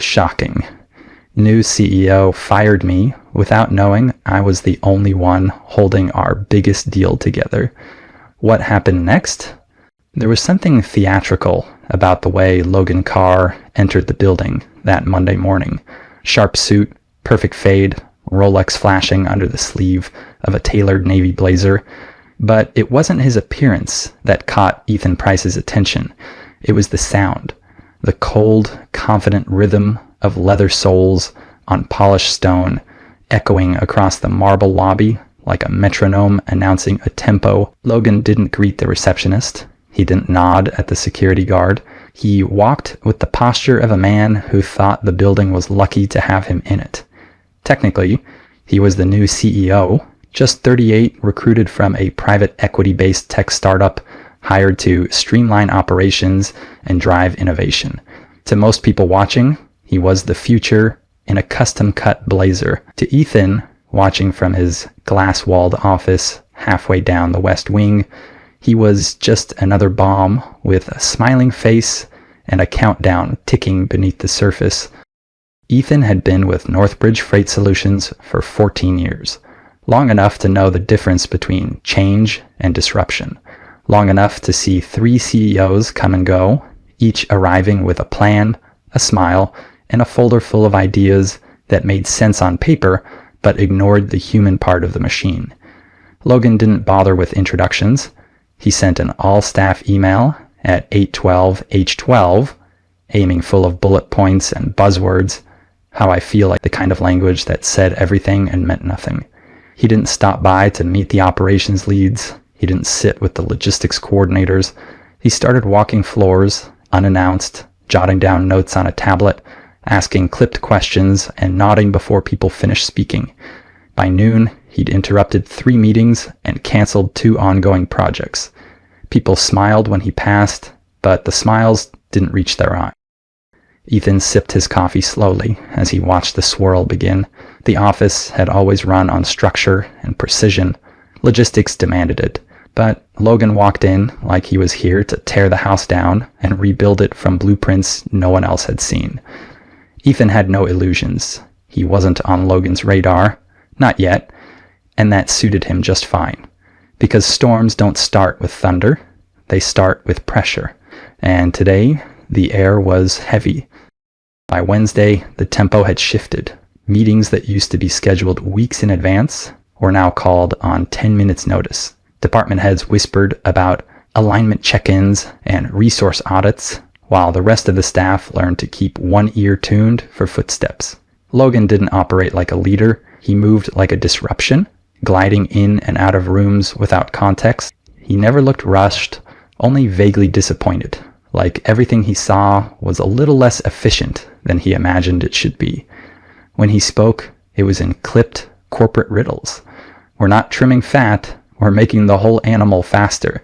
Shocking. New CEO fired me without knowing I was the only one holding our biggest deal together. What happened next? There was something theatrical about the way Logan Carr entered the building that Monday morning. Sharp suit, perfect fade, Rolex flashing under the sleeve of a tailored navy blazer. But it wasn't his appearance that caught Ethan Price's attention. It was the sound. The cold, confident rhythm of leather soles on polished stone, echoing across the marble lobby like a metronome announcing a tempo. Logan didn't greet the receptionist. He didn't nod at the security guard. He walked with the posture of a man who thought the building was lucky to have him in it. Technically, he was the new CEO, just 38, recruited from a private equity-based tech startup, hired to streamline operations and drive innovation. To most people watching, he was the future in a custom-cut blazer. To Ethan, watching from his glass-walled office halfway down the West Wing, he was just another bomb with a smiling face and a countdown ticking beneath the surface. Ethan had been with Northbridge Freight Solutions for 14 years, long enough to know the difference between change and disruption, long enough to see 3 CEOs come and go, each arriving with a plan, a smile, and a folder full of ideas that made sense on paper but ignored the human part of the machine. Logan didn't bother with introductions. He sent an all-staff email at 8:12H12, aiming full of bullet points and buzzwords, how I feel like the kind of language that said everything and meant nothing. He didn't stop by to meet the operations leads. He didn't sit with the logistics coordinators. He started walking floors, unannounced, jotting down notes on a tablet, asking clipped questions, and nodding before people finished speaking. By noon, he'd interrupted 3 meetings and canceled 2 ongoing projects. People smiled when he passed, but the smiles didn't reach their eye. Ethan sipped his coffee slowly as he watched the swirl begin. The office had always run on structure and precision. Logistics demanded it. But Logan walked in like he was here to tear the house down and rebuild it from blueprints no one else had seen. Ethan had no illusions. He wasn't on Logan's radar. Not yet. And that suited him just fine. Because storms don't start with thunder. They start with pressure. And today, the air was heavy. By Wednesday, the tempo had shifted. Meetings that used to be scheduled weeks in advance were now called on 10 minutes notice. Department heads whispered about alignment check-ins and resource audits, while the rest of the staff learned to keep one ear tuned for footsteps. Logan didn't operate like a leader. He moved like a disruption, gliding in and out of rooms without context. He never looked rushed, only vaguely disappointed, like everything he saw was a little less efficient than he imagined it should be. When he spoke, it was in clipped corporate riddles. We're not trimming fat, we're making the whole animal faster.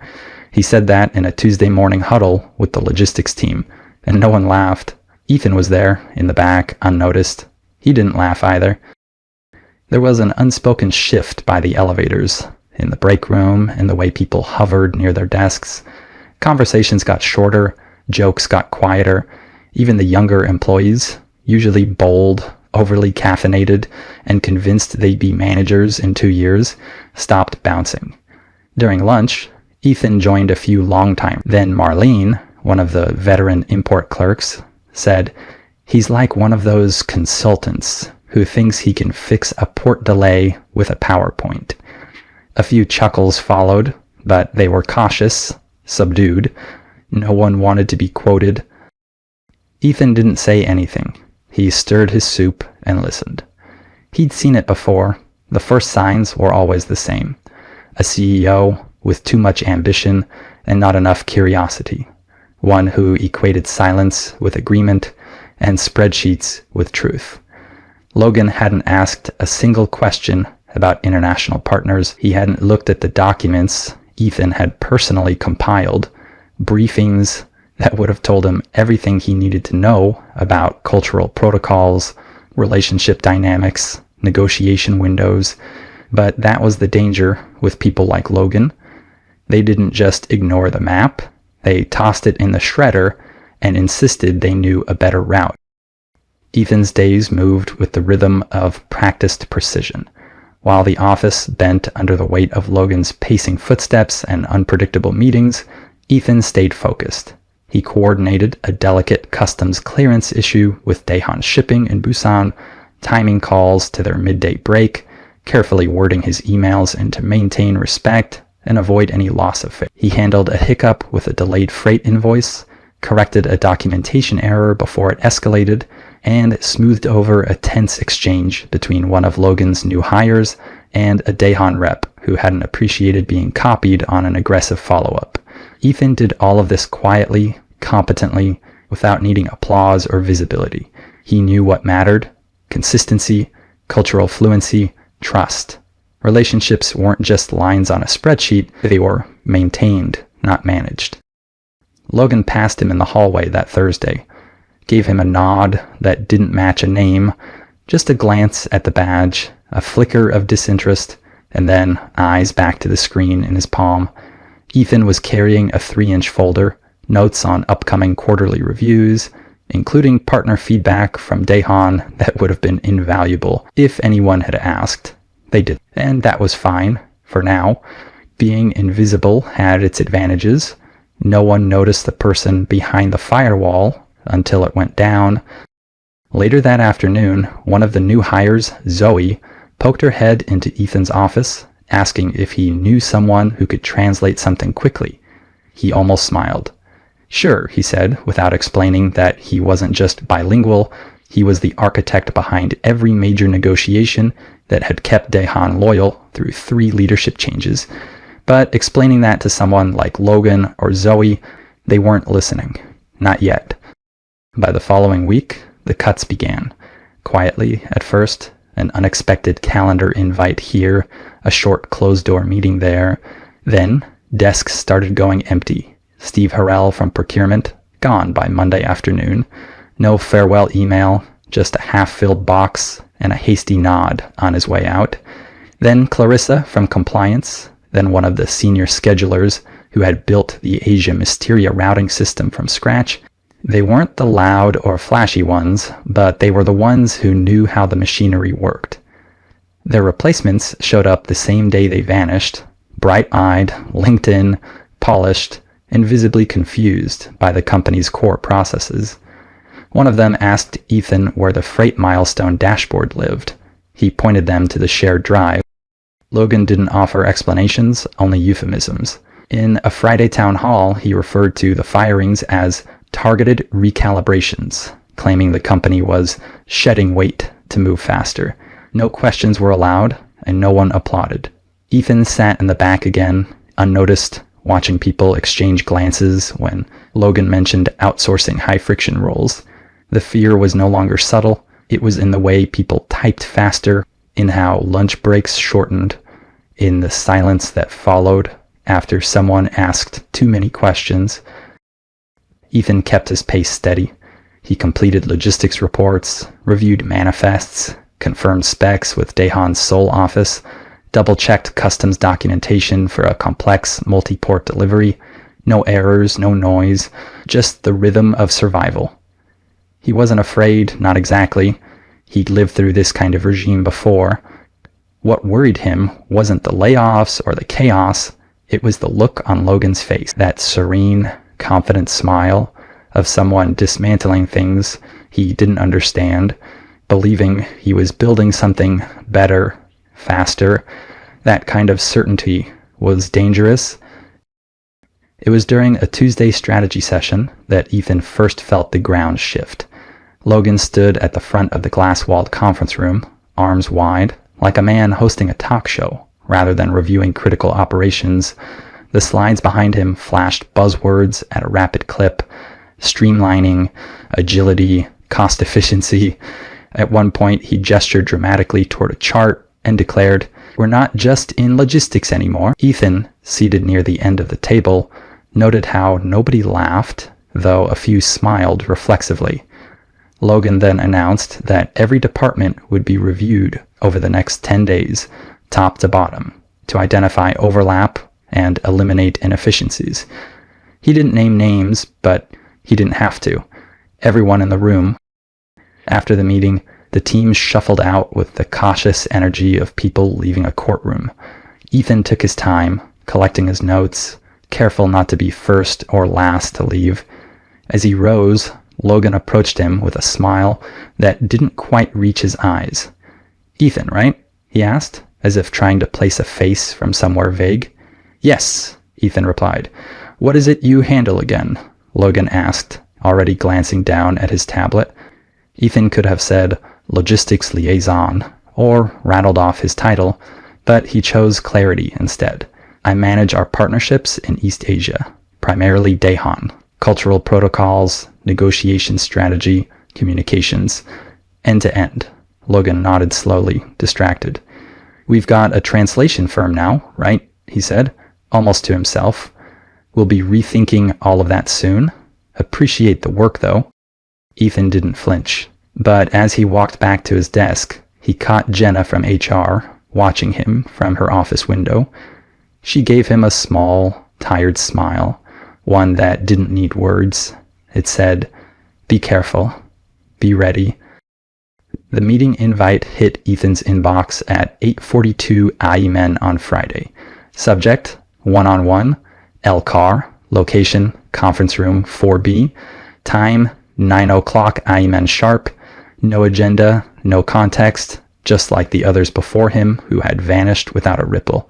He said that in a Tuesday morning huddle with the logistics team, and no one laughed. Ethan was there, in the back, unnoticed. He didn't laugh either. There was an unspoken shift by the elevators, in the break room, in the way people hovered near their desks. Conversations got shorter, jokes got quieter. Even the younger employees, usually bold, overly caffeinated, and convinced they'd be managers in 2 years, stopped bouncing. During lunch, Ethan joined a few long-time. Then Marlene, one of the veteran import clerks, said, "He's like one of those consultants who thinks he can fix a port delay with a PowerPoint." A few chuckles followed, but they were cautious, subdued. No one wanted to be quoted. Ethan didn't say anything. He stirred his soup and listened. He'd seen it before. The first signs were always the same. A CEO with too much ambition and not enough curiosity. One who equated silence with agreement and spreadsheets with truth. Logan hadn't asked a single question about international partners. He hadn't looked at the documents Ethan had personally compiled, briefings that would have told him everything he needed to know about cultural protocols, relationship dynamics, negotiation windows. But that was the danger with people like Logan. They didn't just ignore the map, they tossed it in the shredder and insisted they knew a better route. Ethan's days moved with the rhythm of practiced precision. While the office bent under the weight of Logan's pacing footsteps and unpredictable meetings, Ethan stayed focused. He coordinated a delicate customs clearance issue with Daehan Shipping in Busan, timing calls to their midday break, carefully wording his emails and to maintain respect and avoid any loss of face. He handled a hiccup with a delayed freight invoice, corrected a documentation error before it escalated, and smoothed over a tense exchange between one of Logan's new hires and a Daehan rep who hadn't appreciated being copied on an aggressive follow-up. Ethan did all of this quietly, competently, without needing applause or visibility. He knew what mattered: consistency, cultural fluency, trust. Relationships weren't just lines on a spreadsheet, they were maintained, not managed. Logan passed him in the hallway that Thursday, gave him a nod that didn't match a name, just a glance at the badge, a flicker of disinterest, and then eyes back to the screen in his palm. Ethan was carrying a 3-inch folder, notes on upcoming quarterly reviews, including partner feedback from Daehan that would have been invaluable if anyone had asked. They did, and that was fine, for now. Being invisible had its advantages. No one noticed the person behind the firewall until it went down. Later that afternoon, one of the new hires, Zoe, poked her head into Ethan's office, asking if he knew someone who could translate something quickly. He almost smiled. Sure, he said, without explaining that he wasn't just bilingual, he was the architect behind every major negotiation that had kept Daehan loyal through 3 leadership changes. But explaining that to someone like Logan or Zoe, they weren't listening. Not yet. By the following week, the cuts began. Quietly, at first, an unexpected calendar invite here, a short closed-door meeting there. Then, desks started going empty. Steve Harrell from procurement, gone by Monday afternoon. No farewell email, just a half-filled box and a hasty nod on his way out. Then Clarissa from compliance, then one of the senior schedulers who had built the Asia Mysteria routing system from scratch. They weren't the loud or flashy ones, but they were the ones who knew how the machinery worked. Their replacements showed up the same day they vanished, bright-eyed, LinkedIn, polished, and visibly confused by the company's core processes. One of them asked Ethan where the freight milestone dashboard lived. He pointed them to the shared drive. Logan didn't offer explanations, only euphemisms. In a Friday town hall, he referred to the firings as targeted recalibrations, claiming the company was shedding weight to move faster. No questions were allowed, and no one applauded. Ethan sat in the back again, unnoticed, watching people exchange glances when Logan mentioned outsourcing high-friction roles. The fear was no longer subtle. It was in the way people typed faster, in how lunch breaks shortened, in the silence that followed after someone asked too many questions. Ethan kept his pace steady. He completed logistics reports, reviewed manifests, confirmed specs with Daehan's Seoul office, double-checked customs documentation for a complex multi-port delivery. No errors, no noise, just the rhythm of survival. He wasn't afraid, not exactly. He'd lived through this kind of regime before. What worried him wasn't the layoffs or the chaos, it was the look on Logan's face, that serene, confident smile of someone dismantling things he didn't understand, believing he was building something better, faster. That kind of certainty was dangerous. It was during a Tuesday strategy session that Ethan first felt the ground shift. Logan stood at the front of the glass-walled conference room, arms wide, like a man hosting a talk show, rather than reviewing critical operations. The slides behind him flashed buzzwords at a rapid clip: streamlining, agility, cost efficiency. At one point, he gestured dramatically toward a chart and declared, "We're not just in logistics anymore." Ethan, seated near the end of the table, noted how nobody laughed, though a few smiled reflexively. Logan then announced that every department would be reviewed over the next 10 days, top to bottom, to identify overlap and eliminate inefficiencies. He didn't name names, but he didn't have to. Everyone in the room After the meeting, the team shuffled out with the cautious energy of people leaving a courtroom. Ethan took his time, collecting his notes, careful not to be first or last to leave. As he rose, Logan approached him with a smile that didn't quite reach his eyes. "Ethan, right?" he asked, as if trying to place a face from somewhere vague. "Yes," Ethan replied. "What is it you handle again?" Logan asked, already glancing down at his tablet. Ethan could have said logistics liaison or rattled off his title, but he chose clarity instead. "I manage our partnerships in East Asia, primarily Daehan, cultural protocols, negotiation strategy, communications, end to end." Logan nodded slowly, distracted. "We've got a translation firm now, right?" he said, almost to himself. "We'll be rethinking all of that soon. Appreciate the work, though." Ethan didn't flinch, but as he walked back to his desk, he caught Jenna from HR watching him from her office window. She gave him a small, tired smile, one that didn't need words. It said, "Be careful. Be ready." The meeting invite hit Ethan's inbox at 8:42 IEMN on Friday. Subject, one-on-one, El Car, location, conference room 4B, time, 9 o'clock IEMN sharp, no agenda, no context, just like the others before him who had vanished without a ripple.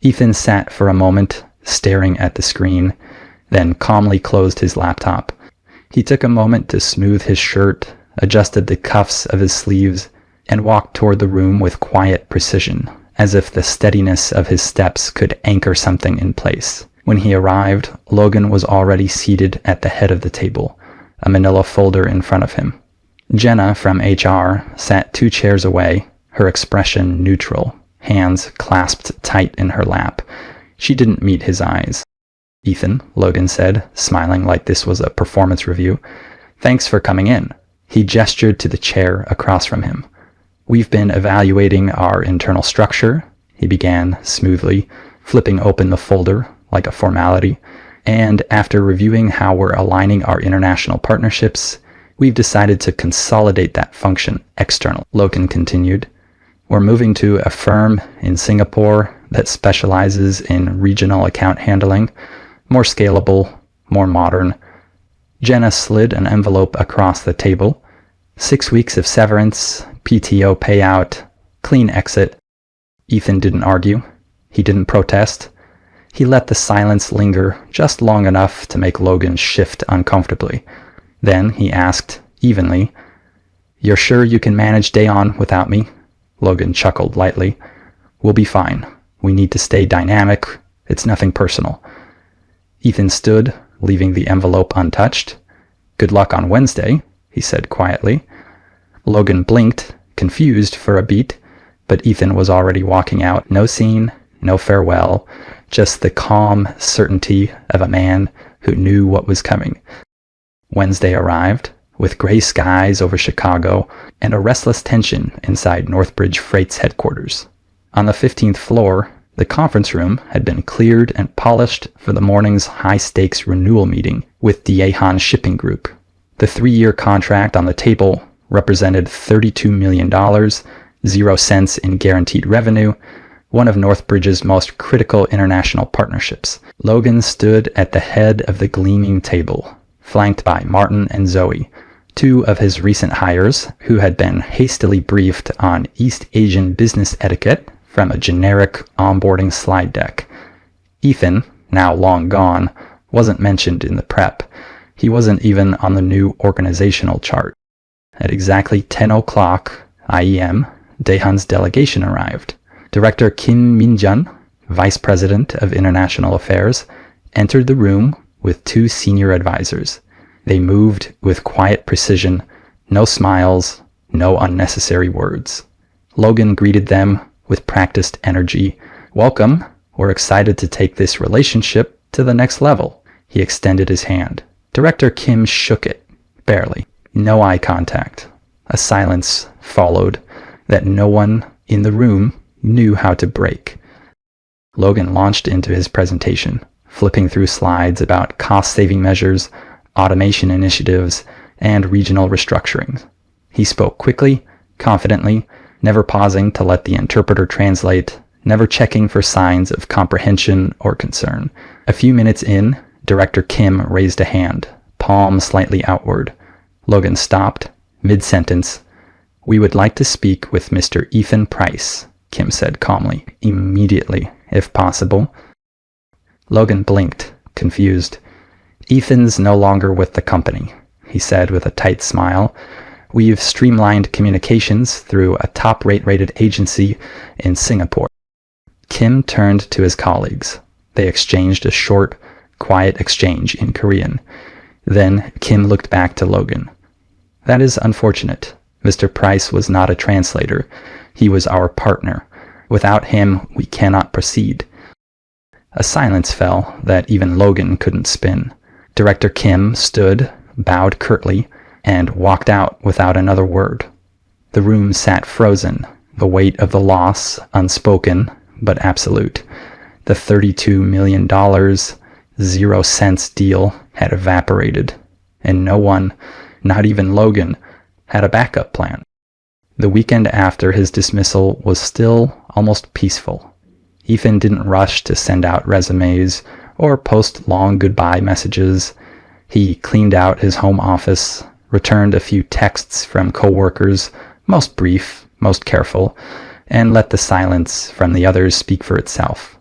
Ethan sat for a moment, staring at the screen, then calmly closed his laptop. He took a moment to smooth his shirt, adjusted the cuffs of his sleeves, and walked toward the room with quiet precision, as if the steadiness of his steps could anchor something in place. When he arrived, Logan was already seated at the head of the table, a manila folder in front of him. Jenna from HR sat 2 chairs away, her expression neutral, hands clasped tight in her lap. She didn't meet his eyes. "Ethan," Logan said, smiling like this was a performance review, "thanks for coming in." He gestured to the chair across from him. "We've been evaluating our internal structure," he began smoothly, flipping open the folder like a formality, "and after reviewing how we're aligning our international partnerships, we've decided to consolidate that function external." Logan continued, "We're moving to a firm in Singapore that specializes in regional account handling, more scalable, more modern." Jenna slid an envelope across the table. 6 weeks of severance, PTO payout, clean exit. Ethan didn't argue. He didn't protest. He let the silence linger just long enough to make Logan shift uncomfortably. Then he asked, evenly, "You're sure you can manage Daehan without me?" Logan chuckled lightly. "We'll be fine. We need to stay dynamic. It's nothing personal." Ethan stood, leaving the envelope untouched. "Good luck on Wednesday," he said quietly. Logan blinked, confused for a beat, but Ethan was already walking out. No scene, no farewell, just the calm certainty of a man who knew what was coming. Wednesday arrived, with gray skies over Chicago and a restless tension inside Northbridge Freight's headquarters. On the 15th floor, the conference room had been cleared and polished for the morning's high-stakes renewal meeting with Daehan Shipping Group. The 3-year contract on the table represented $32 million, 0 cents in guaranteed revenue, one of Northbridge's most critical international partnerships. Logan stood at the head of the gleaming table, flanked by Martin and Zoe, 2 of his recent hires who had been hastily briefed on East Asian business etiquette from a generic onboarding slide deck. Ethan, now long gone, wasn't mentioned in the prep. He wasn't even on the new organizational chart. At exactly 10 o'clock IEM, Daehan's delegation arrived. Director Kim Min-jun, Vice President of International Affairs, entered the room with 2 senior advisors. They moved with quiet precision, no smiles, no unnecessary words. Logan greeted them with practiced energy. "Welcome. We're excited to take this relationship to the next level." He extended his hand. Director Kim shook it, barely. No eye contact. A silence followed that no one in the room knew how to break. Logan launched into his presentation, flipping through slides about cost-saving measures, automation initiatives, and regional restructuring. He spoke quickly, confidently, never pausing to let the interpreter translate, never checking for signs of comprehension or concern. A few minutes in, Director Kim raised a hand, palm slightly outward. Logan stopped, mid-sentence. "We would like to speak with Mr. Ethan Price," Kim said calmly. "Immediately, if possible." Logan blinked, confused. "Ethan's no longer with the company," he said with a tight smile. "We've streamlined communications through a top-rate rated agency in Singapore." Kim turned to his colleagues. They exchanged a short, quiet exchange in Korean. Then Kim looked back to Logan. "That is unfortunate. Mr. Price was not a translator. He was our partner. Without him, we cannot proceed." A silence fell that even Logan couldn't spin. Director Kim stood, bowed curtly, and walked out without another word. The room sat frozen, the weight of the loss unspoken but absolute. The $32 million, 0 cents deal had evaporated, and no one, not even Logan, had a backup plan. The weekend after his dismissal was still almost peaceful. Ethan didn't rush to send out resumes or post long goodbye messages. He cleaned out his home office, returned a few texts from coworkers, most brief, most careful, and let the silence from the others speak for itself.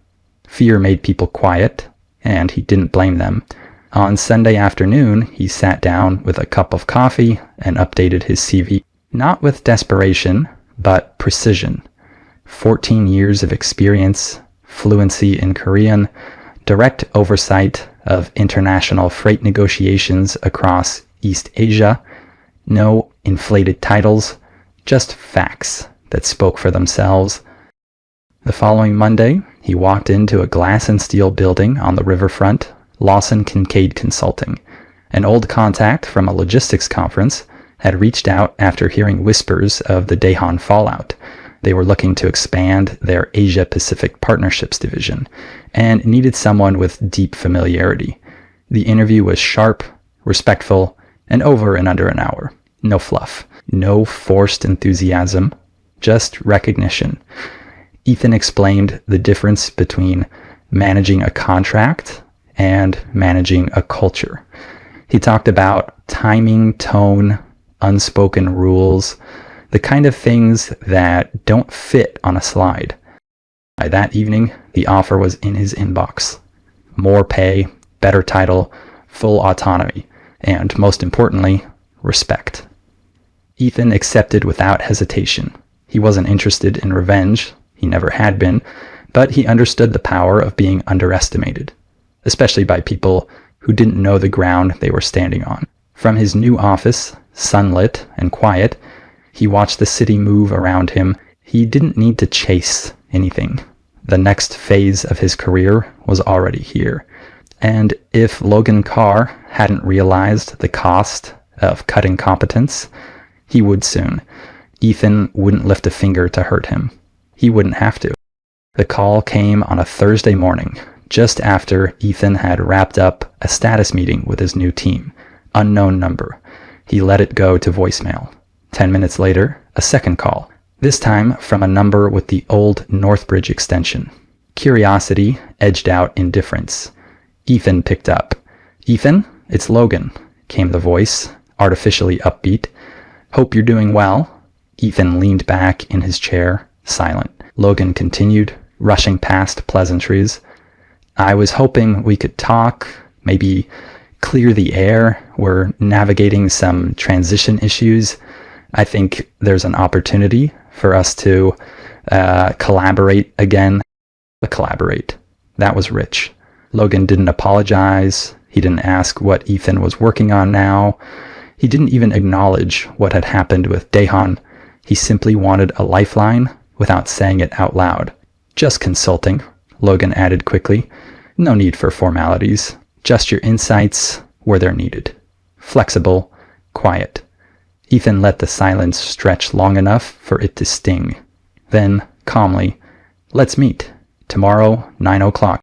Fear made people quiet, and he didn't blame them. On Sunday afternoon, he sat down with a cup of coffee and updated his CV, not with desperation, but precision. 14 years of experience, fluency in Korean, direct oversight of international freight negotiations across East Asia, no inflated titles, just facts that spoke for themselves. The following Monday, he walked into a glass and steel building on the riverfront, Lawson Kincaid Consulting. An old contact from a logistics conference had reached out after hearing whispers of the Daehan fallout. They were looking to expand their Asia-Pacific Partnerships division and needed someone with deep familiarity. The interview was sharp, respectful, and over in under an hour. No fluff, no forced enthusiasm, just recognition. Ethan explained the difference between managing a contract and managing a culture. He talked about timing, tone, unspoken rules, the kind of things that don't fit on a slide. By that evening, the offer was in his inbox. More pay, better title, full autonomy, and most importantly, respect. Ethan accepted without hesitation. He wasn't interested in revenge. He never had been, but he understood the power of being underestimated, especially by people who didn't know the ground they were standing on. From his new office, sunlit and quiet, he watched the city move around him. He didn't need to chase anything. The next phase of his career was already here. And if Logan Carr hadn't realized the cost of cutting competence, he would soon. Ethan wouldn't lift a finger to hurt him. He wouldn't have to. The call came on a Thursday morning, just after Ethan had wrapped up a status meeting with his new team. Unknown number. He let it go to voicemail. 10 minutes later, a second call, this time from a number with the old Northbridge extension. Curiosity edged out indifference. Ethan picked up. "Ethan, it's Logan," came the voice, artificially upbeat. "Hope you're doing well." Ethan leaned back in his chair, silent. Logan continued, rushing past pleasantries. "I was hoping we could talk, maybe clear the air. We're navigating some transition issues. I think there's an opportunity for us to collaborate again." Collaborate. That was rich. Logan didn't apologize. He didn't ask what Ethan was working on now. He didn't even acknowledge what had happened with Daehan. He simply wanted a lifeline without saying it out loud. "Just consulting," Logan added quickly. "No need for formalities. Just your insights where they're needed. Flexible, quiet." Ethan let the silence stretch long enough for it to sting. Then, calmly, "Let's meet. Tomorrow, 9 o'clock.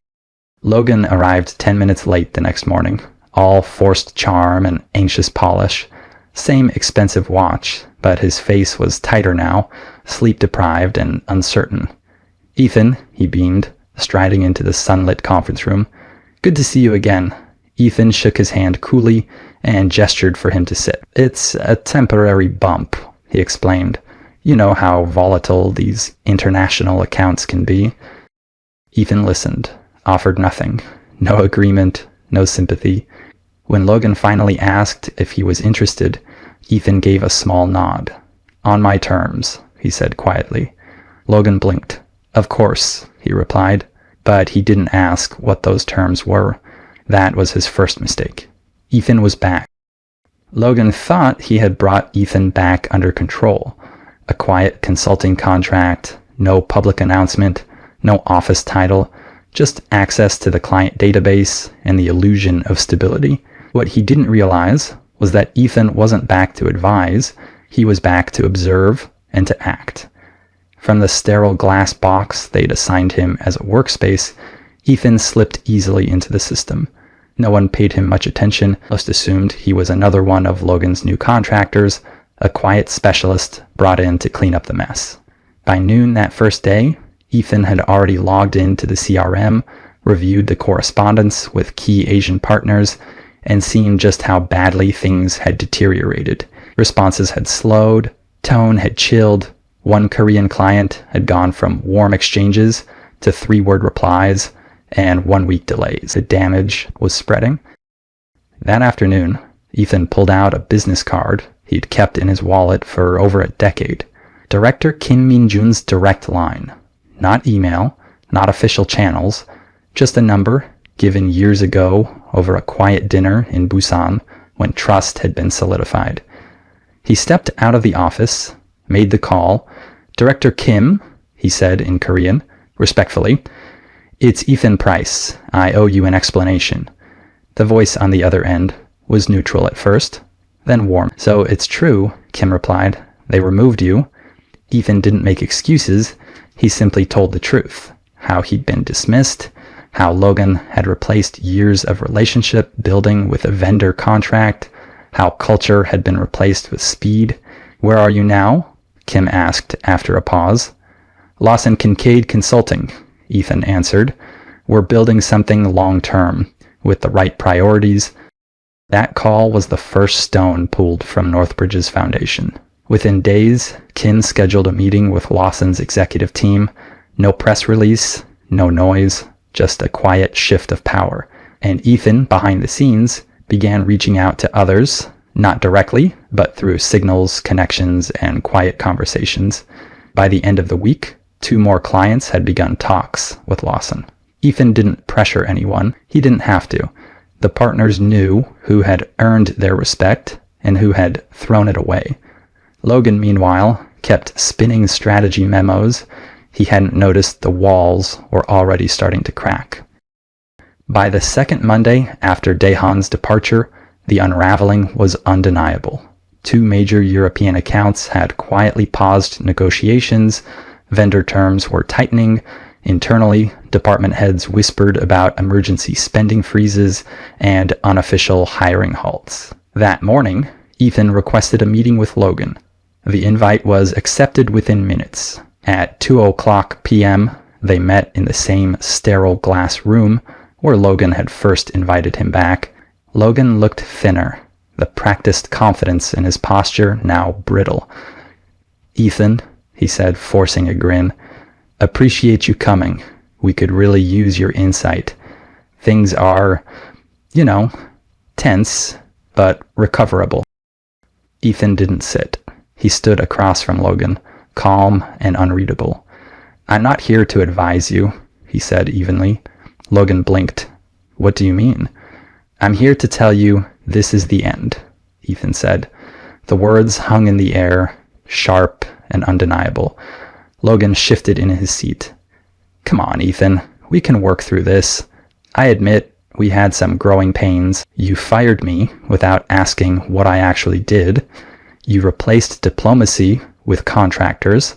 Logan arrived 10 minutes late the next morning, all forced charm and anxious polish. Same expensive watch, but his face was tighter now, sleep-deprived and uncertain. "Ethan," he beamed, striding into the sunlit conference room. "Good to see you again." Ethan shook his hand coolly and gestured for him to sit. "It's a temporary bump," he explained. "You know how volatile these international accounts can be." Ethan listened, offered nothing. No agreement, no sympathy. When Logan finally asked if he was interested, Ethan gave a small nod. "On my terms," he said quietly. Logan blinked. "Of course," he replied, but he didn't ask what those terms were. That was his first mistake. Ethan was back. Logan thought he had brought Ethan back under control. A quiet consulting contract, no public announcement, no office title, just access to the client database and the illusion of stability. What he didn't realize was that Ethan wasn't back to advise, he was back to observe and to act. From the sterile glass box they'd assigned him as a workspace, Ethan slipped easily into the system. No one paid him much attention, most assumed he was another one of Logan's new contractors, a quiet specialist brought in to clean up the mess. By noon that first day, Ethan had already logged into the CRM, reviewed the correspondence with key Asian partners, and seen just how badly things had deteriorated. Responses had slowed, tone had chilled, one Korean client had gone from warm exchanges to 3-word replies, and 1-week delays. The damage was spreading. That afternoon, Ethan pulled out a business card he'd kept in his wallet for over a decade. Director Kim Min-jun's direct line. Not email, not official channels, just a number given years ago over a quiet dinner in Busan when trust had been solidified. He stepped out of the office, made the call. "Director Kim," he said in Korean, respectfully. "It's Ethan Price. I owe you an explanation." The voice on the other end was neutral at first, then warm. "So it's true," Kim replied. "They removed you." Ethan didn't make excuses. He simply told the truth. How he'd been dismissed, how Logan had replaced years of relationship building with a vendor contract, how culture had been replaced with speed. "Where are you now?" Kim asked after a pause. "Lawson Kincaid Consulting," Ethan answered. "We're building something long-term, with the right priorities." That call was the first stone pulled from Northbridge's foundation. Within days, Kim scheduled a meeting with Lawson's executive team. No press release, no noise, just a quiet shift of power. And Ethan, behind the scenes, began reaching out to others, not directly, but through signals, connections, and quiet conversations. By the end of the week, 2 more clients had begun talks with Lawson. Ethan didn't pressure anyone. He didn't have to. The partners knew who had earned their respect and who had thrown it away. Logan, meanwhile, kept spinning strategy memos. He hadn't noticed the walls were already starting to crack. By the second Monday after Daehan's departure, the unraveling was undeniable. 2 major European accounts had quietly paused negotiations. Vendor terms were tightening. Internally, department heads whispered about emergency spending freezes and unofficial hiring halts. That morning, Ethan requested a meeting with Logan. The invite was accepted within minutes. At 2:00 p.m., they met in the same sterile glass room where Logan had first invited him back. Logan looked thinner, the practiced confidence in his posture now brittle. "Ethan," he said, forcing a grin, "appreciate you coming. We could really use your insight. Things are, tense, but recoverable." Ethan didn't sit. He stood across from Logan, calm and unreadable. "I'm not here to advise you," he said evenly. Logan blinked. "What do you mean?" "I'm here to tell you this is the end," Ethan said. The words hung in the air, sharp and undeniable. Logan shifted in his seat. "Come on, Ethan. We can work through this. I admit we had some growing pains. You fired me without asking what I actually did. You replaced diplomacy with contractors.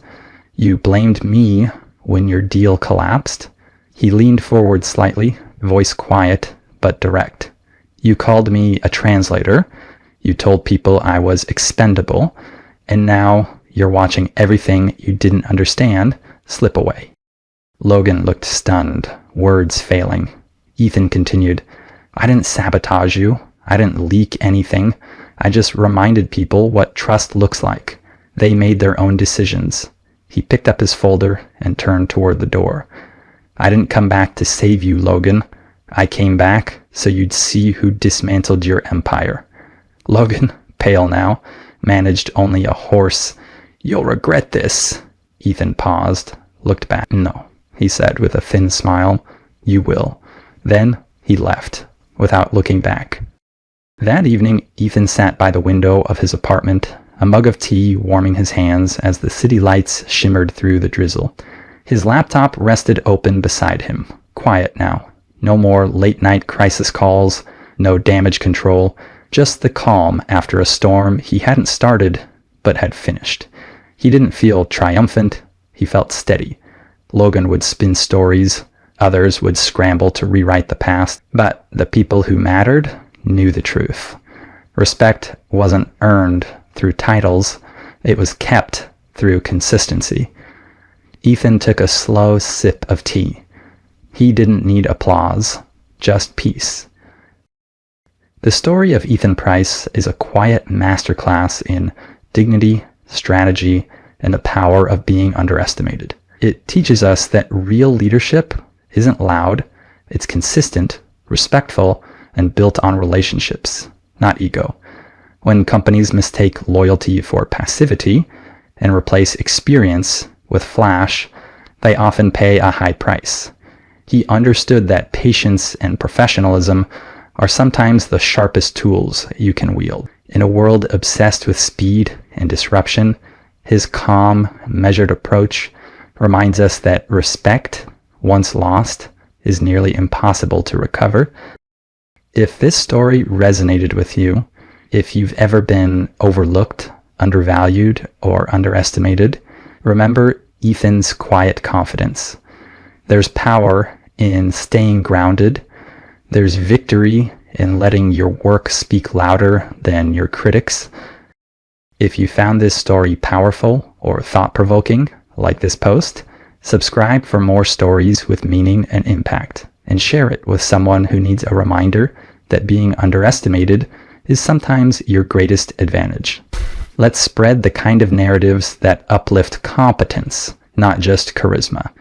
You blamed me when your deal collapsed." He leaned forward slightly, voice quiet but direct. "You called me a translator. You told people I was expendable. And now you're watching everything you didn't understand slip away. Logan looked stunned, words failing. Ethan continued, I didn't sabotage you. I didn't leak anything. I just reminded people what trust looks like. They made their own decisions. He picked up his folder and turned toward the door. I didn't come back to save you, Logan. I came back so you'd see who dismantled your empire. Logan, pale now, managed only a hoarse, You'll regret this. Ethan paused, looked back. No, he said with a thin smile. You will. Then he left, without looking back. That evening, Ethan sat by the window of his apartment, a mug of tea warming his hands as the city lights shimmered through the drizzle. His laptop rested open beside him, quiet now. No more late-night crisis calls, no damage control, just the calm after a storm he hadn't started, but had finished. He didn't feel triumphant, he felt steady. Logan would spin stories, others would scramble to rewrite the past, but the people who mattered knew the truth. Respect wasn't earned through titles, it was kept through consistency. Ethan took a slow sip of tea. He didn't need applause, just peace. The story of Ethan Price is a quiet masterclass in dignity, strategy, and the power of being underestimated. It teaches us that real leadership isn't loud, it's consistent, respectful, and built on relationships, not ego. When companies mistake loyalty for passivity and replace experience with flash, they often pay a high price. He understood that patience and professionalism are sometimes the sharpest tools you can wield. In a world obsessed with speed and disruption, his calm, measured approach reminds us that respect, once lost, is nearly impossible to recover. If this story resonated with you, if you've ever been overlooked, undervalued, or underestimated, remember Ethan's quiet confidence. There's power in staying grounded. There's victory in letting your work speak louder than your critics. If you found this story powerful or thought-provoking, like this post, subscribe for more stories with meaning and impact, and share it with someone who needs a reminder that being underestimated is sometimes your greatest advantage. Let's spread the kind of narratives that uplift competence, not just charisma.